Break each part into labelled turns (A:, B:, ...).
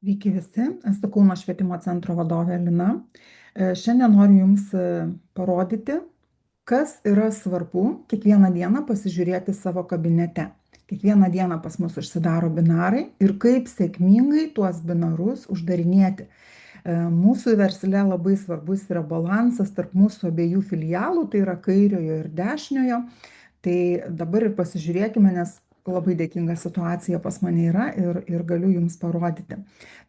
A: Sveiki visi, esu Kauno švietimo centro vadovė Lina. Šiandien noriu Jums parodyti, kas yra svarbu kiekvieną dieną pasižiūrėti savo kabinete. Kiekvieną dieną pas mus užsidaro binarai ir kaip sėkmingai tuos binarus uždarinėti. Mūsų versle labai svarbus yra balansas tarp mūsų abiejų filialų, tai yra kairiojo ir dešiniojo. Tai dabar ir pasižiūrėkime, nes labai dėkinga situacija pas mane yra ir galiu Jums parodyti.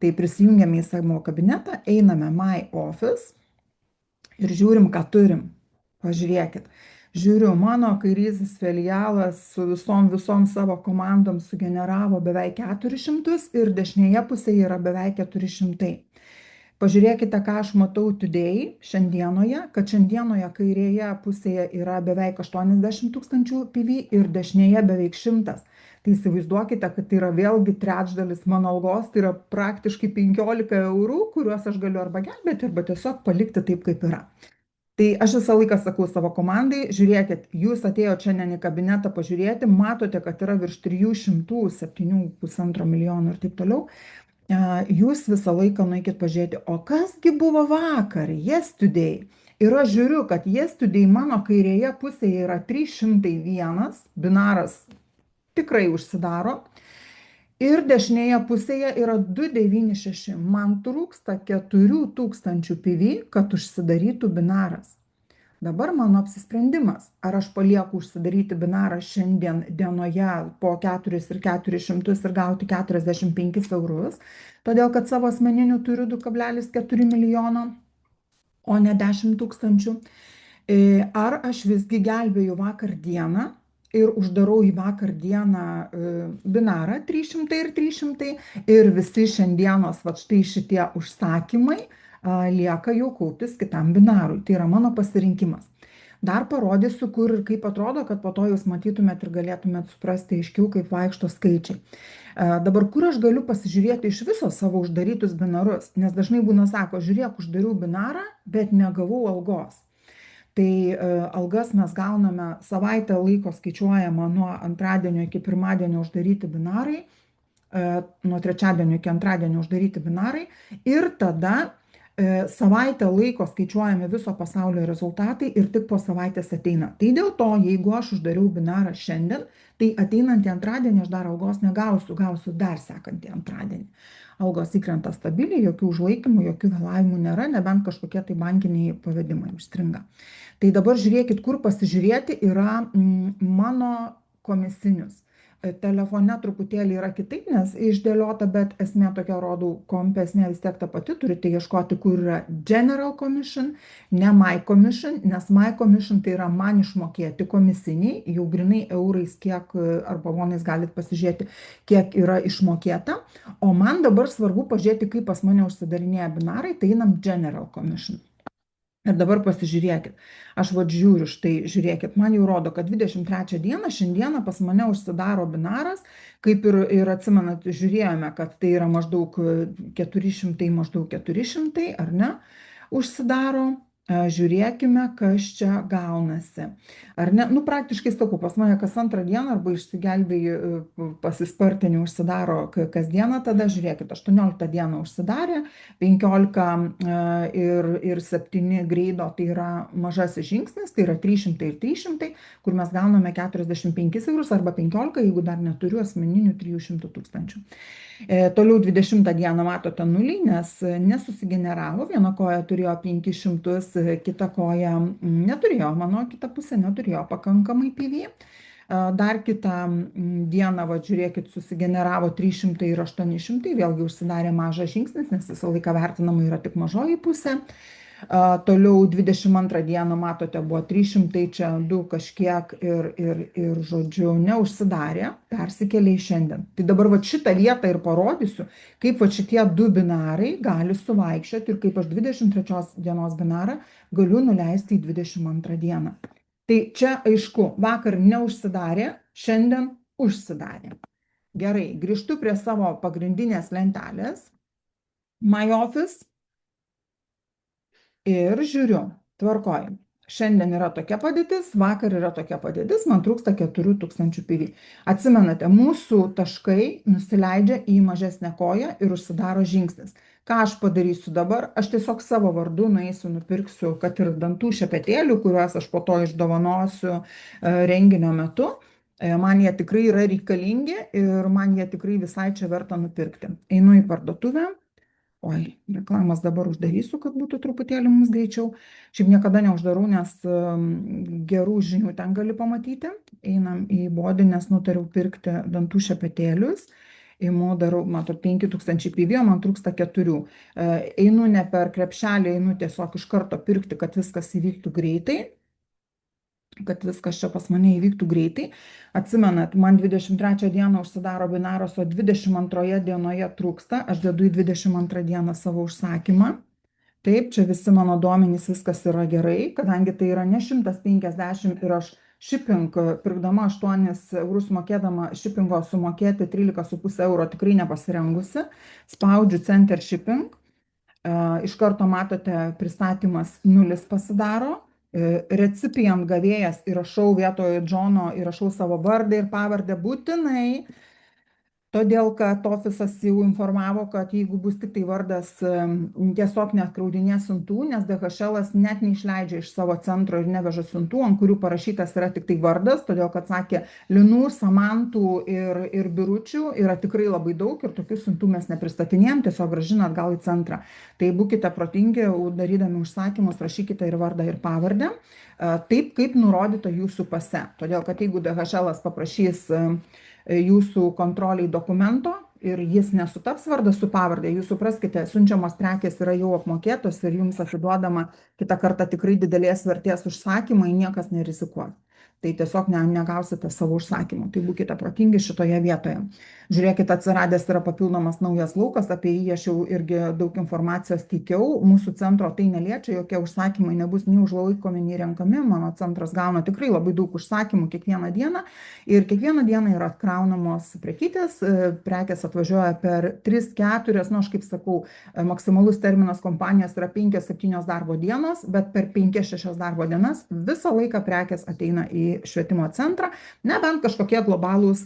A: Tai prisijungiame į savo kabinetą, einame My Office ir žiūrim, ką turim. Pažiūrėkit. Žiūriu, mano kairysis filialas su visom savo komandom sugeneravo beveik 400 ir dešinėje pusėje yra beveik 400. Pažiūrėkite, ką aš matau today, šiandienoje, kad šiandienoje kairėje pusėje yra beveik 80 tūkstančių PV ir dešinėje beveik 100. Tai įsivaizduokite, kad tai yra vėlgi trečdalis mano algos, tai yra praktiškai 15 eurų, kuriuos aš galiu arba gelbėti, arba tiesiog palikti taip, kaip yra. Tai aš visą laiką sakau savo komandai, žiūrėkit, jūs atėjote šiandien į kabinetą pažiūrėti, matote, kad yra virš 300, 7,5 milijonų ir taip toliau. Jūs visą laiką nueikit pažiūrėti, o kasgi buvo vakar, yesterday. Ir aš žiūriu, kad yesterday mano kairėje pusėje yra 301, binaras tikrai užsidaro. Ir dešinėje pusėje yra 296. Man trūksta 4000 PV, kad užsidarytų binaras. Dabar mano apsisprendimas, ar aš palieku užsidaryti binarą šiandien dienoje po 4 ir 400 ir gauti 45 eurus, todėl kad savo asmeninių turiu 2,4 milijono, o ne 10 tūkstančių. Ar aš visgi gelbėju vakar dieną ir uždarau į vakar dieną binarą 300 ir 300 ir visi šiandienos, va štai šitie užsakymai lieka jau kauptis kitam binarui. Tai yra mano pasirinkimas. Dar parodysiu, kur ir kaip atrodo, kad po to jūs matytumėt ir galėtumėt suprasti aiškiau, kaip vaikšto skaičiai. Dabar, kur aš galiu pasižiūrėti iš viso savo uždarytus binarus, nes dažnai būna sako, žiūrėk, uždariau binarą, bet negavau algos. Tai algas mes gauname savaitę laiko skaičiuojama nuo antradienio iki pirmadienio uždaryti binarai, nuo trečiadienio iki antradienio uždaryti binarai ir tada savaitę laiko skaičiuojami viso pasaulio rezultatai ir tik po savaitės ateina. Tai dėl to, jeigu aš uždariau binarą šiandien, tai ateinantį antradienį aš dar algos negausiu, gausiu dar sekantį antradienį. Algos įkrenta stabiliai, jokių užlaikymų, jokių vėlavimų nėra, nebent kažkokie tai bankiniai pavedimai užstringa. Tai dabar žiūrėkit, kur pasižiūrėti yra mano komisinius. Telefone truputėlį yra kitaip, nes išdėliota, bet esmė tokia, rodau, kompe esmė vis tiek ta pati, turite ieškoti, kur yra General Commission, ne My Commission, nes My Commission tai yra man išmokėti komisiniai, jau grinai eurais kiek arba vonais galit pasižiūrėti, kiek yra išmokėta, o man dabar svarbu pažiūrėti, kaip pas mane užsidarinėja binarai, tai einam General Commission. Ir dabar pasižiūrėkit, aš žiūriu, štai žiūrėkit, man jau rodo, kad 23 dieną, šiandieną pas mane užsidaro binaras, kaip ir atsimenat, žiūrėjome, kad tai yra maždaug 400, ar ne, užsidaro. Žiūrėkime, kas čia gaunasi. Ar ne? Nu, praktiškai sakau, pas mane kas antrą dieną arba išsigelbėjai pasispartinį užsidaro kasdieną, tada žiūrėkit, 18 dieną užsidarė, 15 ir 7 greido, tai yra mažasis žingsnis, tai yra 300 ir 300, kur mes gauname 45 eurus arba 15, jeigu dar neturiu asmeninių 300 tūkstančių. Toliau 20 dieną matote nulį, nes nesusigeneravo, viena koja turėjo 500, kita koja neturėjo, mano kita pusė neturėjo pakankamai PV. Dar kitą dieną, žiūrėkit, susigeneravo 300 ir 800, vėlgi užsidarė mažas žingsnis, nes visą laiką vertinama yra tik mažoji pusė. Toliau 22 dieną, matote, buvo 300, čia 2 kažkiek ir žodžiu, neužsidarė, persikėlė į šiandien. Tai dabar šitą vietą ir parodysiu, kaip šitie 2 binarai gali suvaikščioti ir kaip aš 23 dienos binarą galiu nuleisti į 22 dieną. Tai čia aišku, vakar neužsidarė, šiandien užsidarė. Gerai, grįžtu prie savo pagrindinės lentelės, My Office. Ir žiūriu, tvarkoj. Šiandien yra tokia padėtis, vakar yra tokia padėtis, man trūksta 4000 PV. Atsimenate, mūsų taškai nusileidžia į mažesnę koją ir užsidaro žingsnis. Ką aš padarysiu dabar? Aš tiesiog savo vardu nueisiu, nupirksiu, kad ir dantų šepetėlių, kuriuos aš po to išdovanosiu renginio metu. Man jie tikrai yra reikalingi ir man jie tikrai visai čia verta nupirkti. Einu į parduotuvę. Oi, reklamas dabar uždarysiu, kad būtų truputėlį mums greičiau. Šiaip niekada neuždarau, nes gerų žinių ten gali pamatyti. Einam į bodį, nes nutariau pirkti dantų šepetėlius. Imu, darau, matot, 5000 PV, man trūksta 4. Einu ne per krepšelį, einu tiesiog iš karto pirkti, kad viskas įvyktų greitai. Kad viskas čia pas mane įvyktų greitai. Atsimenat, man 23 dieną užsidaro binaras, o 22 dienoje trūksta. Aš dedu į 22 dieną savo užsakymą. Taip, čia visi mano duomenys, viskas yra gerai, kadangi tai yra ne 150 ir aš shipping, pirkdama 8 eurus, mokėdama shippingo sumokėti 13,5 euro tikrai nepasirengusi. Spaudžiu Center Shipping. Iš karto matote, pristatymas 0 pasidaro. Recipient gavėjas įrašau vietoje Džono, įrašau savo vardą ir pavardę būtinai, todėl kad ofisas jau informavo, kad jeigu bus tik tai vardas, tiesiog neatkraudinės siuntų, nes DHL net neišleidžia iš savo centro ir neveža siuntų, ant kurių parašytas yra tik tai vardas, todėl kad sakė, linų, samantų ir biručių yra tikrai labai daug ir tokių siuntų mes nepristatinėjom, tiesiog grąžina atgal į centrą. Tai būkite protingi, darydami užsakymus, rašykite ir vardą, ir pavardę, taip kaip nurodyta jūsų pase, todėl kad jeigu DHL paprašys jūsų kontroliai dokumento ir jis nesutaps vardas su pavardė, jūs supraskite, siunčiamos prekės yra jau apmokėtos ir jums atiduodama kitą kartą tikrai didelės vertės užsakymai, niekas nerizikuos. Tai tiesiog negausite savo užsakymų, tai būkite protingi šitoje vietoje. Žiūrėkite, atsiradęs yra papildomas naujas laukas, apie jį aš jau irgi daug informacijos teikiau. Mūsų centro tai neliečia, jokie užsakymai nebus nei užlaikomi, nei renkami. Mano centras gauna tikrai labai daug užsakymų kiekvieną dieną ir kiekvieną dieną yra atkraunamos prekytės, prekės atvažiuoja per 3-4, aš kaip sakau, maksimalus terminas kompanijos yra 5-7 darbo dienos, bet per 5-6 darbo dienas visą laiką prekės ateina į švietimo centrą, nebent kažkokie globalūs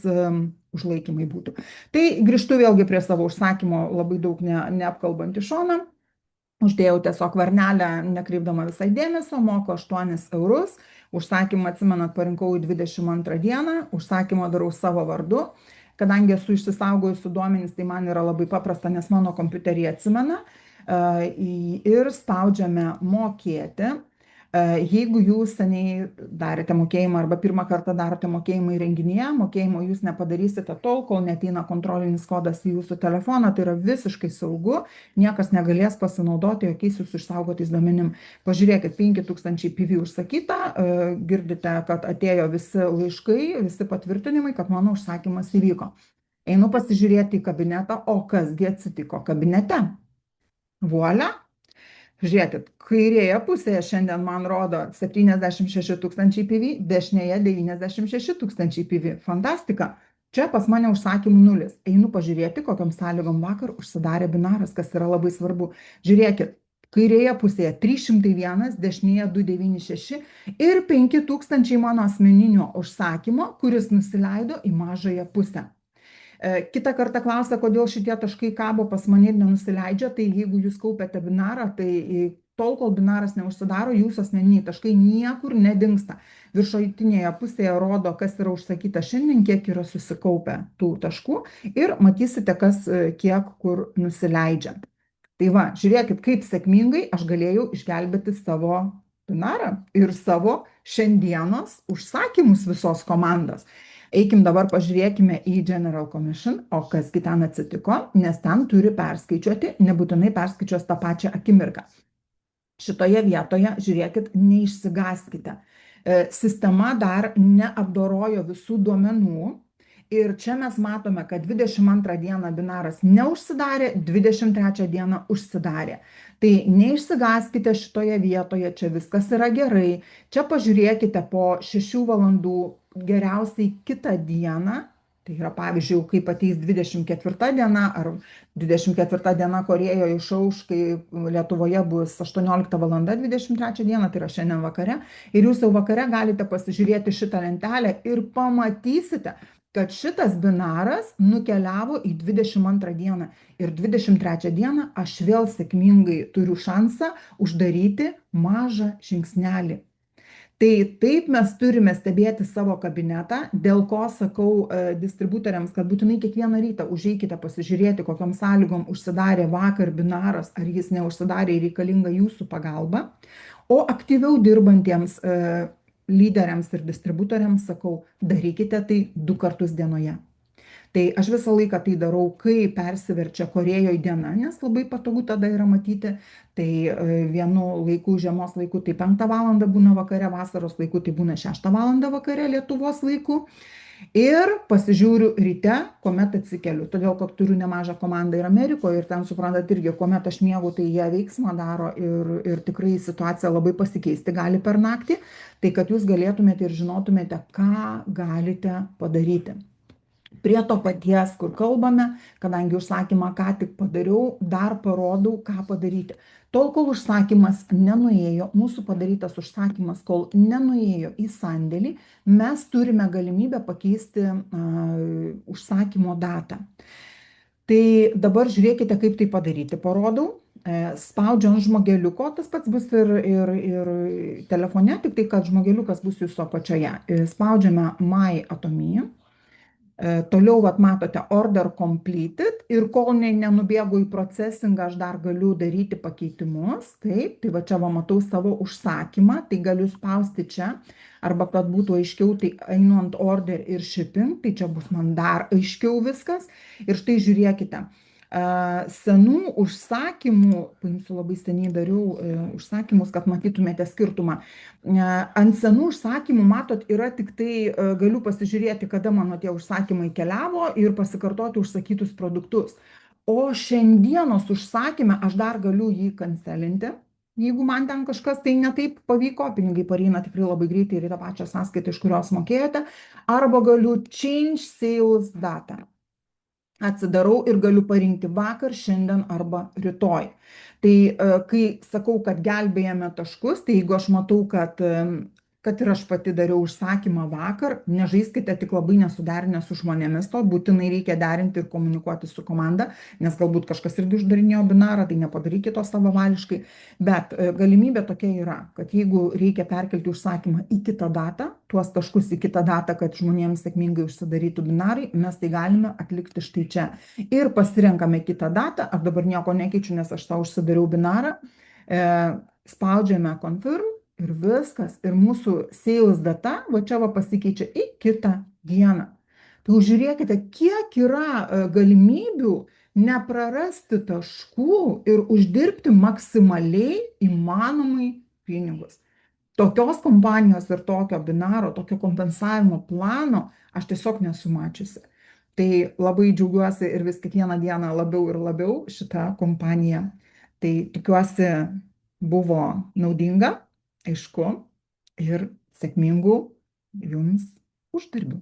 A: užlaikymai būtų. Tai grįžtu vėlgi prie savo užsakymo, labai daug neapkalbant į šoną. Uždėjau tiesiog varnelę, nekreipdama visai dėmesio, moku 8 eurus. Užsakymą, atsimenat, parinkau į 22 dieną, užsakymą darau savo vardu. Kadangi esu išsisaugojusi duomenys, tai man yra labai paprasta, nes mano kompiuterį atsimena. Ir spaudžiame mokėti. Jeigu jūs seniai darėte mokėjimą arba pirmą kartą darote mokėjimą įrenginyje, mokėjimo jūs nepadarysite tol, kol neateina kontrolinis kodas į jūsų telefoną, tai yra visiškai saugu, niekas negalės pasinaudoti jokiais jūsų išsaugotais duomenim. Pažiūrėkit, 5000 PV užsakyta, girdite, kad atėjo visi laiškai, visi patvirtinimai, kad mano užsakymas įvyko. Einu pasižiūrėti į kabinetą, o kasgi atsitiko kabinete. Vuolia. Žiūrėkit, kairėje pusėje šiandien man rodo 76 000 PV, dešinėje 96 000 PV. Fantastika. Čia pas mane užsakymų 0. Einu pažiūrėti, kokiam sąlygom vakar užsidarė binaras, kas yra labai svarbu. Žiūrėkit, kairėje pusėje 301, dešinėje 296 ir 5000 mano asmeninio užsakymo, kuris nusileido į mažąją pusę. Kita kartą klausia, kodėl šitie taškai kabo pas mane ir nenusileidžia, tai jeigu jūs kaupiate binarą, tai tol, kol binaras neužsidaro, jūsų asmeniniai taškai niekur nedingsta. Viršutinėje pusėje rodo, kas yra užsakyta šiandien, kiek yra susikaupę tų taškų ir matysite, kas kiek kur nusileidžia. Tai va, žiūrėkit, kaip sėkmingai aš galėjau išgelbėti savo binarą ir savo šiandienos užsakymus visos komandos. Eikim dabar pažiūrėkime į General Commission, o kasgi ten atsitiko, nes ten turi perskaičiuoti, nebūtinai perskaičiuos tą pačią akimirką. Šitoje vietoje, žiūrėkit, neišsigąskite. Sistema dar neapdorojo visų duomenų ir čia mes matome, kad 22 dieną binaras neužsidarė, 23 dieną užsidarė. Tai neišsigąskite šitoje vietoje, čia viskas yra gerai. Čia pažiūrėkite po 6 valandų, geriausiai kitą dieną, Tai yra, pavyzdžiui, kaip ateis 24 diena ar 24 diena Korėjoje išauš, kai Lietuvoje bus 18 valanda 23 dieną, tai yra šiandien vakare. Ir jūs jau vakare galite pasižiūrėti šitą lentelę ir pamatysite, kad šitas binaras nukeliavo į 22 dieną. Ir 23 dieną aš vėl sėkmingai turiu šansą uždaryti mažą žingsnelį. Tai taip mes turime stebėti savo kabinetą, dėl ko sakau distributoriams, kad būtinai kiekvieną rytą užeikite pasižiūrėti, kokiom sąlygom užsidarė vakar binaras, ar jis neužsidarė ir reikalinga jūsų pagalba. O aktyviau dirbantiems lyderiams ir distributoriams sakau, darykite tai 2 kartus dienoje. Tai aš visą laiką tai darau, kai persiverčia Korėjoje diena, nes labai patogu tada yra matyti. Tai vienu laiku, žiemos laiku, tai 5 valandą būna vakare, vasaros laiku tai būna 6 valandą vakare Lietuvos laiku. Ir pasižiūriu ryte, kuomet atsikeliu. Todėl, kad turiu nemažą komandą ir Amerikoje ir ten suprantat irgi, kuomet aš miegu, tai jie veiksmą daro ir tikrai situacija labai pasikeisti gali per naktį. Tai kad jūs galėtumėte ir žinotumėte, ką galite padaryti. Prie to paties, kur kalbame, kadangi užsakymą ką tik padariau, dar parodau, ką padaryti. Tol, kol užsakymas nenuėjo, mūsų padarytas užsakymas, kol nenuėjo į sandėlį, mes turime galimybę pakeisti užsakymo datą. Tai dabar žiūrėkite, kaip tai padaryti. Parodau, spaudžiu ant žmogeliuko, tas pats bus ir telefone, tik tai, kad žmogeliukas bus jūsų apačioje. Spaudžiame My Atomy. Toliau, vat, matote, order completed ir kol nenubėgu į procesingą, aš dar galiu daryti pakeitimus. Taip, tai va čia va matau savo užsakymą, tai galiu spausti čia. Arba kad būtų aiškiau, tai einu ant order ir shipping, tai čia bus man dar aiškiau viskas. Ir štai žiūrėkite. Senų užsakymų, paimsiu labai seniai dariau užsakymus, kad matytumėte skirtumą. Ant senų užsakymų, matot, yra tik tai, galiu pasižiūrėti, kada mano tie užsakymai keliavo ir pasikartoti užsakytus produktus. O šiandienos užsakyme aš dar galiu jį kancelinti. Jeigu man ten kažkas tai netaip pavyko, pinigai pareina tikrai labai greitai ir į tą pačią sąskaitą, iš kurios mokėjote. Arba galiu change sales data. Atsidarau ir galiu parinkti vakar, šiandien arba rytoj. Tai kai sakau, kad gelbėjame taškus, tai jeigu aš matau, kad ir aš pati dariau užsakymą vakar, nežaiskite tik labai nesuderinę su žmonėmis, to būtinai reikia derinti ir komunikuoti su komanda, nes galbūt kažkas irgi uždarinėjo binarą, tai nepadarykite to savavališkai. Bet galimybė tokia yra, kad jeigu reikia perkelti užsakymą į kitą datą, tuos taškus į kitą datą, kad žmonėms sėkmingai užsidarytų binarai, mes tai galime atlikti štai čia. Ir pasirenkame kitą datą, aš dabar nieko nekeičiu, nes aš savo užsidariau binarą, spaudžiame confirm ir viskas. Ir mūsų sales data, va čia va pasikeičia į kitą dieną. Tai žiūrėkite, kiek yra galimybių neprarasti taškų ir uždirbti maksimaliai įmanomai pinigus. Tokios kompanijos ir tokio binaro, tokio kompensavimo plano aš tiesiog nesu mačiusi. Tai labai džiaugiuosi ir vis kiekvieną dieną labiau ir labiau šitą kompaniją. Tai tikiuosi buvo naudinga, aišku, ir sėkmingų jums uždarbių.